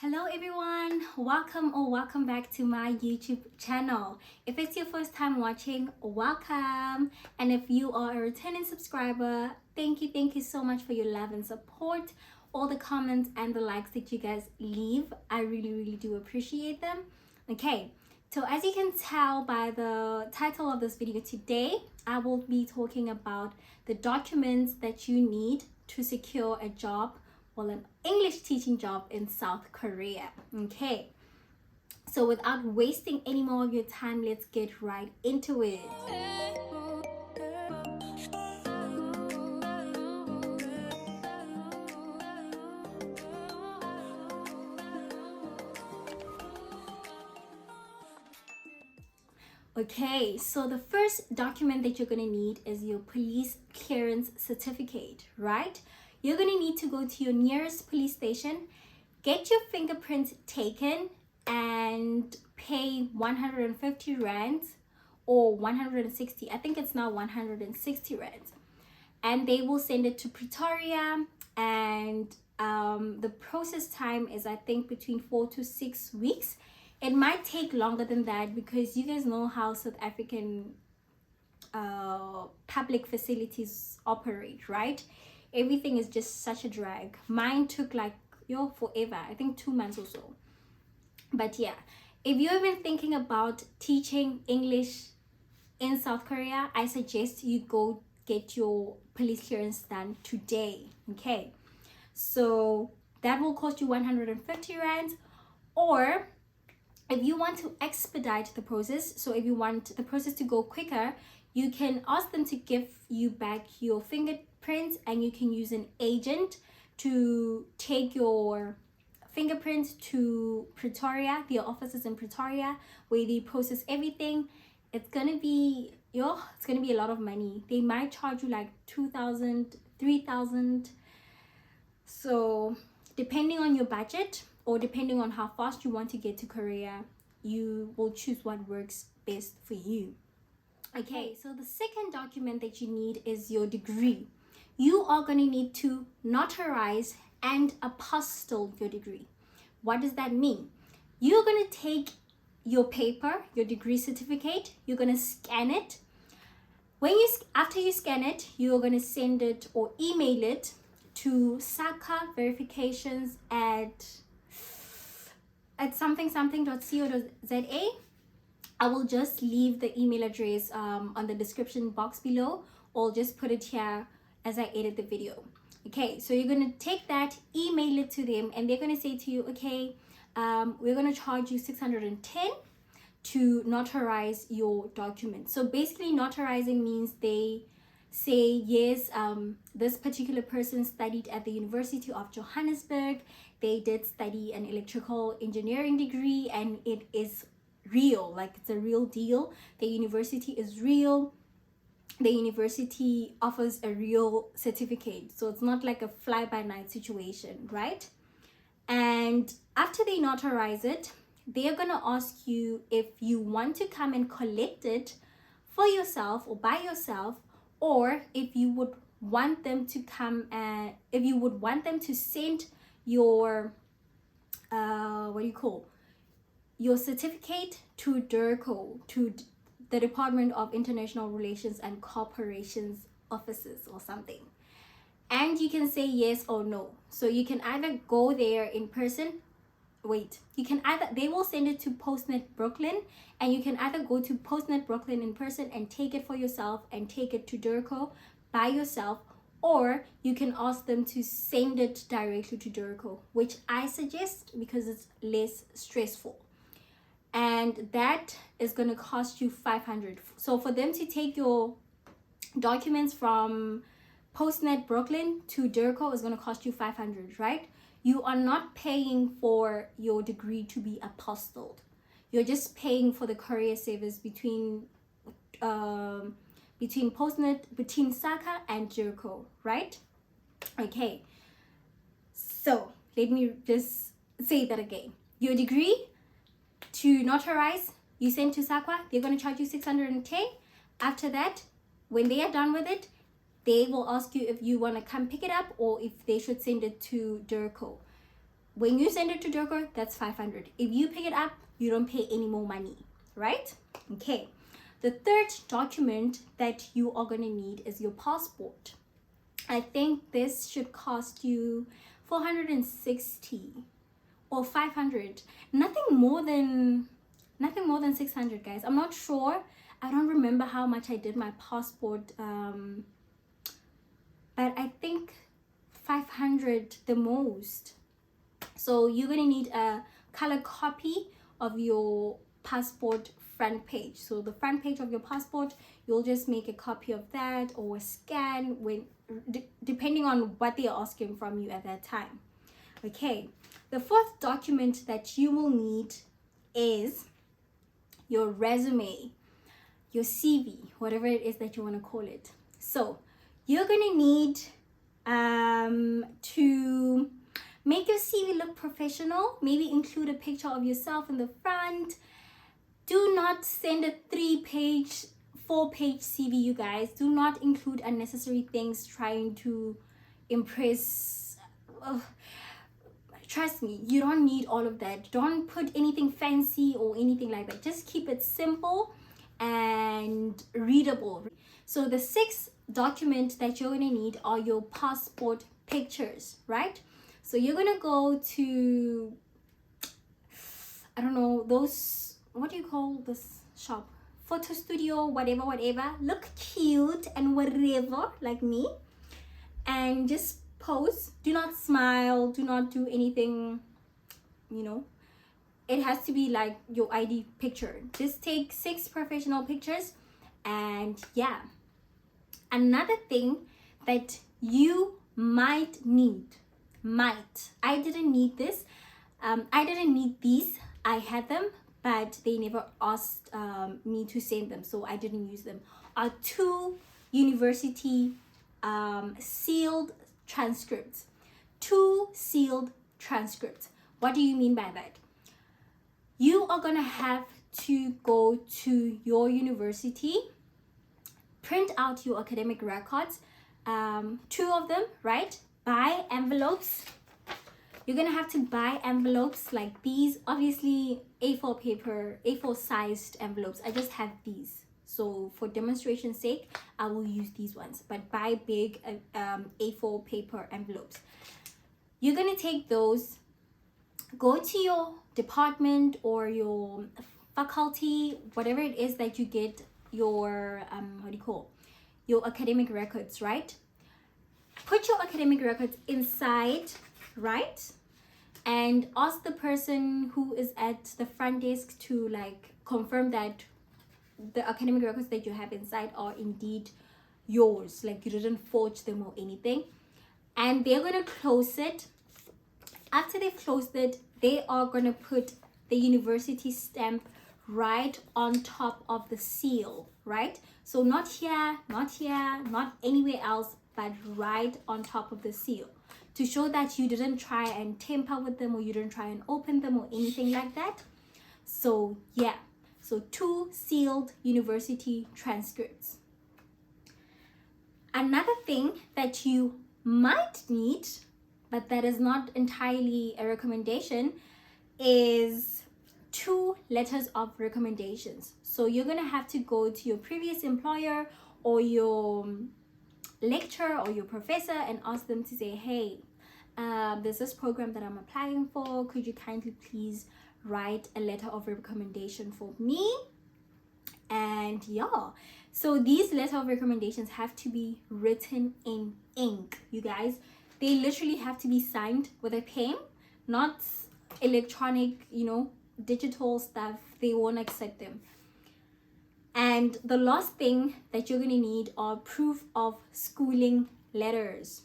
Hello everyone, welcome back to my YouTube channel. If it's your first time watching, welcome. And if you are a returning subscriber, thank you so much for your love and support. All the comments and the likes that you guys leave, I really do appreciate them. Okay, so as you can tell by the title of this video today, I will be talking about the documents that you need to secure a job, an English teaching job in South Korea. Okay, so without wasting any more of your time, let's get right into it. Okay, so the first document that you're going to need is your police clearance certificate, right? You're going to need to go to your nearest police station, get your fingerprint taken, and pay 150 rands or 160. I think it's now 160 rands. And they will send it to Pretoria, and the process time is, I think, between 4 to 6 weeks. It might take longer than that because you guys know how South African public facilities operate, right? Everything is just such a drag. Mine took like forever, I think 2 months or so. But yeah, if you're even thinking about teaching English in South Korea, I suggest you go get your police clearance done today. Okay, so that will cost you 150 rands. Or if you want to expedite the process, so if you want the process to go quicker, you can ask them to give you back your fingerprints, and you can use an agent to take your fingerprints to Pretoria. Their office is in Pretoria, where they process everything. It's gonna be it's gonna be a lot of money. They might charge you like 2,000, 3,000. So depending on your budget, or depending on how fast you want to get to Korea, you will choose what works best for you. Okay, so the second document that you need is your degree. You are going to need to notarize and apostille your degree. What does that mean? You're going to take your paper, your degree certificate, you're going to scan it. After you scan it, you're going to send it or email it to SACA verifications at something.co.za. I will just leave the email address on the description box below, or just put it here as I edit the video. Okay, so you're going to take that, email it to them, and they're going to say to you, okay, we're going to charge you 610 to notarize your document. So basically, notarizing means they say, yes, this particular person studied at the University of Johannesburg. They did study an electrical engineering degree, and it is real, like it's a real deal. The university is real. The university offers a real certificate, so it's not like a fly-by-night situation, right? And after they notarize it, they're gonna ask you if you want to come and collect it for yourself or by yourself, or if you would want them to come and if you would want them to send your your certificate to DIRCO, to the Department of International Relations and Corporations offices or something. And you can say yes or no. So you can either go there in person. They will send it to Postnet Brooklyn, and you can either go to Postnet Brooklyn in person and take it for yourself and take it to DIRCO by yourself, or you can ask them to send it directly to DIRCO, which I suggest because it's less stressful. And that is going to cost you 500. So for them to take your documents from Postnet Brooklyn to DIRCO is going to cost you 500, right? You are not paying for your degree to be apostilled. You're just paying for the courier service between SACA and DIRCO, right? Okay, so let me just say that again. Your degree to notarize, you send to SACA, they're going to charge you 610. After that, when they are done with it, they will ask you if you want to come pick it up or if they should send it to DIRCO. When you send it to Joker, that's 500. If you pick it up, you don't pay any more money, right? Okay. The third document that you are going to need is your passport. I think this should cost you 460 or 500. Nothing more than 600, guys. I'm not sure. I don't remember how much I did my passport, but I think 500 the most. So you're gonna need a color copy of your passport front page. So the front page of your passport, you'll just make a copy of that or a scan when depending on what they are asking from you at that time. Okay, the fourth document that you will need is your resume, your CV, whatever it is that you want to call it. So you're gonna need to make your CV look professional. Maybe include a picture of yourself in the front. Do not send a 3-page, 4-page CV, you guys. Do not include unnecessary things trying to impress. Trust me, you don't need all of that. Don't put anything fancy or anything like that. Just keep it simple and readable. So the sixth document that you're going to need are your passport pictures, right? So you're going to go to, I don't know, those, what do you call this shop? Photo studio, whatever. Look cute and whatever, like me. And just pose. Do not smile. Do not do anything, you know. It has to be like your ID picture. Just take 6 professional pictures. And yeah. Another thing that you might need. I didn't need this. I didn't need these. I had them, but they never asked me to send them, so I didn't use them. Are 2 university sealed transcripts. 2 sealed transcripts. What do you mean by that? You are gonna have to go to your university, print out your academic records, 2 of them, right? Buy envelopes. You're gonna have to buy envelopes like these. Obviously A4 paper, A4 sized envelopes. I just have these, so for demonstration sake I will use these ones, but buy big A4 paper envelopes. You're gonna take those, go to your department or your faculty, whatever it is that you get your your academic records, right? Put your academic records inside, right? And ask the person who is at the front desk to like confirm that the academic records that you have inside are indeed yours, like you didn't forge them or anything. And they're gonna close it. After they've closed it, they are gonna put the university stamp right on top of the seal, right? So not here, not anywhere else, but right on top of the seal, to show that you didn't try and tamper with them or you didn't try and open them or anything like that. So yeah, so 2 sealed university transcripts. Another thing that you might need, but that is not entirely a recommendation, is 2 letters of recommendations. So you're gonna have to go to your previous employer or your lecturer or your professor and ask them to say, hey, there's this program that I'm applying for. Could you kindly please write a letter of recommendation for me? And yeah, so these letter of recommendations have to be written in ink, you guys. They literally have to be signed with a pen, not electronic, you know, digital stuff. They won't accept them. And the last thing that you're going to need are proof of schooling letters.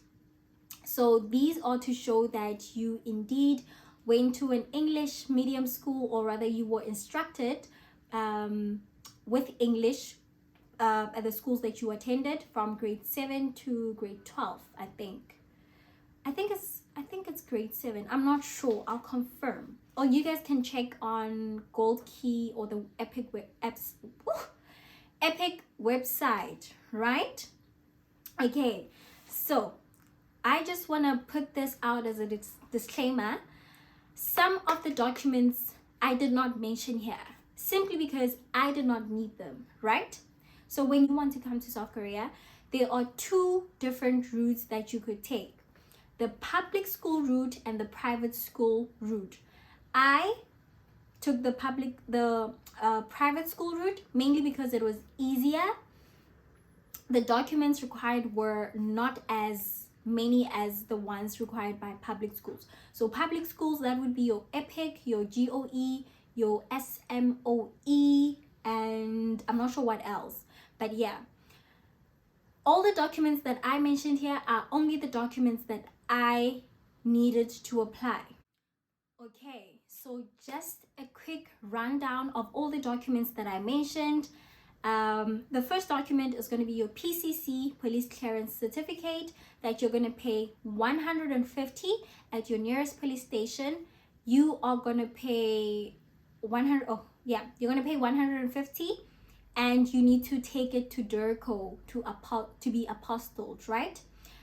So these are to show that you indeed went to an English medium school, or rather you were instructed with English at the schools that you attended from grade 7 to grade 12. I think it's grade 7. I'm not sure. I'll confirm. Or you guys can check on Gold Key or the Epic website, right? Okay, so I just want to put this out as a disclaimer. Some of the documents I did not mention here simply because I did not need them, right? So when you want to come to South Korea, there are two different routes that you could take: the public school route and the private school route. I took the private school route mainly because it was easier. The documents required were not as many as the ones required by public schools. So public schools, that would be your EPIC, your GOE, your SMOE, and I'm not sure what else. But yeah, all the documents that I mentioned here are only the documents that I needed to apply. Okay, so just a quick rundown of all the documents that I mentioned. The first document is going to be your PCC, police clearance certificate, that you're going to pay 150 at your nearest police station. You are going to pay 100. Oh yeah, you're going to pay 150, and you need to take it to DERCO to be apostilled, right?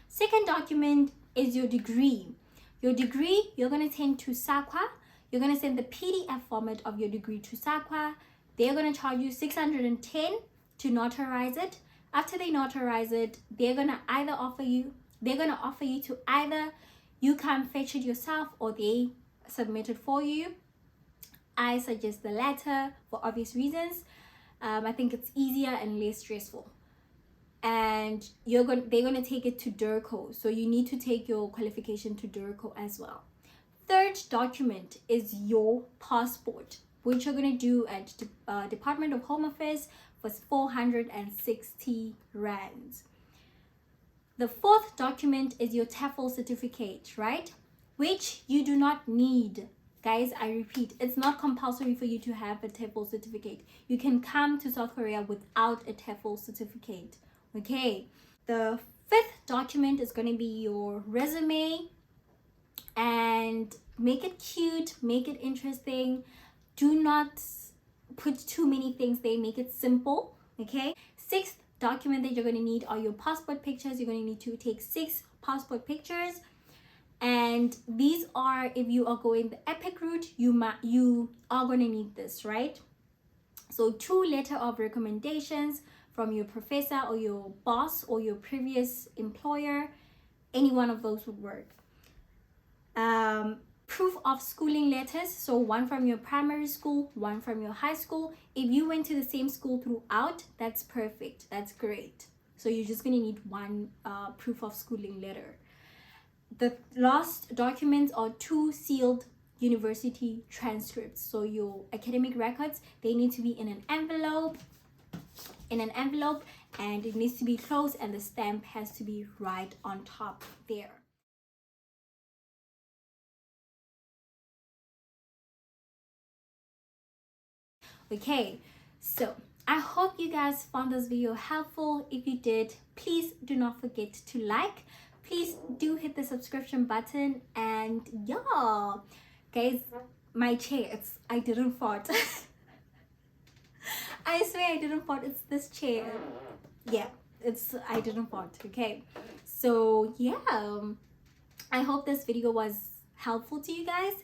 Second document is your degree. Your degree, you're going to send to SAQA. You're going to send the PDF format of your degree to SAQA. They're going to charge you 610 to notarize it. After they notarize it, they're going to offer you to either you come fetch it yourself or they submit it for you. I suggest the latter for obvious reasons. I think it's easier and less stressful. And they're gonna take it to DERCO, so you need to take your qualification to DERCO as well. Third document is your passport, which you're gonna do at Department of Home Affairs for 460 rands. The fourth document is your TEFL certificate, right? Which you do not need. Guys, I repeat, it's not compulsory for you to have a TEFL certificate. You can come to South Korea without a TEFL certificate. Okay, the fifth document is going to be your resume, and make it cute, make it interesting. Do not put too many things there, make it simple. Okay, sixth document that you're going to need are your passport pictures. You're going to need to take 6 passport pictures, and these are, if you are going the EPIC route, you are going to need this, right? So 2 letter of recommendations from your professor or your boss or your previous employer. Any one of those would work. Proof of schooling letters, so 1 from your primary school, 1 from your high school. If you went to the same school throughout, that's perfect, that's great. So you're just going to need 1 proof of schooling letter. The last documents are 2 sealed university transcripts. So your academic records, they need to be in an envelope, and it needs to be closed, and the stamp has to be right on top there. Okay, so I hope you guys found this video helpful. If you did, please do not forget to like. Please do hit the subscription button, and yeah, guys, my chair, I didn't fart. I swear I didn't fart. It's this chair. Yeah, I didn't fart. Okay, so yeah, I hope this video was helpful to you guys,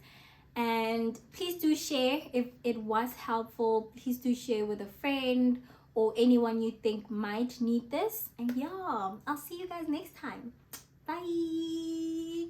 and please do share if it was helpful. Please do share with a friend or anyone you think might need this. And yeah, I'll see you guys next time. Bye.